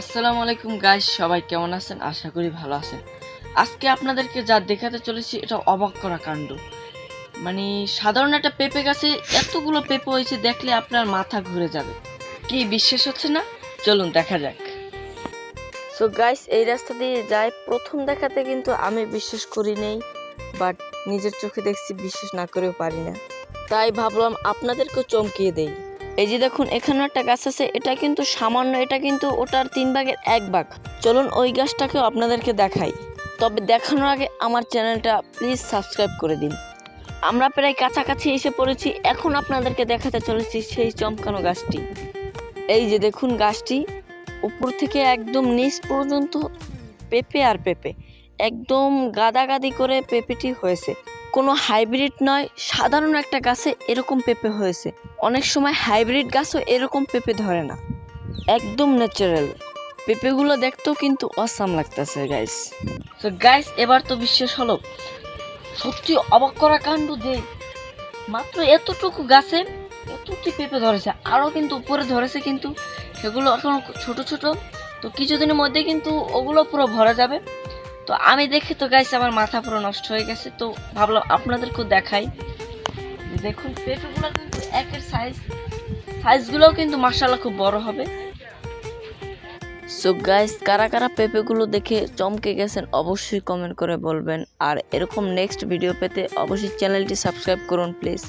আসসালামু আলাইকুম গাইস, সবাই কেমন আছেন? আশা করি ভালো আছেন। আজকে আপনাদেরকে যা দেখাতে চলেছি এটা অবাক করা কাণ্ড। মানে সাধারণ একটা পেঁপে গাছে এতগুলো পেঁপে হয়েছে, দেখলে আপনার মাথা ঘুরে যাবে। কি বিশ্বাস হচ্ছে না? চলুন দেখা যাক। সো গাইস, এই রাস্তা দিয়ে যাই, প্রথম দেখাতে কিন্তু আমি বিশ্বাস করি নেই, বাট নিজের চোখে দেখছি, বিশ্বাস না করেও পারি না। তাই ভাবলাম আপনাদেরকেও চমকিয়ে দেই। এই যে দেখুন, এখানে একটা গাছ আছে, এটা কিন্তু সামান্য, এটা কিন্তু ওটার 3 ভাগের 1 ভাগ। চলুন ওই গাছটাকেও আপনাদেরকে দেখাই। তবে দেখানোর আগে আমার চ্যানেলটা প্লিজ সাবস্ক্রাইব করে দিন। আমরা প্রায় কাছাকাছি এসে পড়েছি, এখন আপনাদেরকে দেখাতে চলেছি সেই চমকানো গাছটি। এই যে দেখুন গাছটি, উপর থেকে একদম নিচ পর্যন্ত পেঁপে আর পেঁপে, একদম গাদাগাদি করে পেঁপেটি হয়েছে। কোনো হাইব্রিড নয়, সাধারণ একটা গাছে এরকম পেঁপে হয়েছে। অনেক সময় হাইব্রিড গাছও এরকম পেঁপে ধরে না, একদম ন্যাচারাল। পেঁপেগুলো দেখতেও কিন্তু অসাম লাগতেছে গাইস। তো গাইস, এবার তো বিশ্বাস হলো। সত্যি অবাক করা কাণ্ড যে মাত্র এতটুকু গাছে এতটি পেঁপে ধরেছে, আরও কিন্তু উপরে ধরেছে, কিন্তু সেগুলো এখন ছোট ছোট। তো কিছুদিনের মধ্যে কিন্তু ওগুলো পুরো ভরা যাবে। তো আমি দেখে তো গাইস আমার মাথা পুরো নষ্ট হয়ে গেছে। তো ভাবলাম আপনাদেরকেও দেখাই। দেখুন পেঁপেগুলো কিন্তু একের সাইজগুলোও কিন্তু মাশাআল্লাহ খুব বড় হবে। সো গাইস, কারা কারা পেঁপেগুলো দেখে চমকে গেছেন অবশ্যই কমেন্ট করে বলবেন। আর এরকম নেক্সট ভিডিও পেতে অবশ্যই চ্যানেলটি সাবস্ক্রাইব করুন প্লিজ।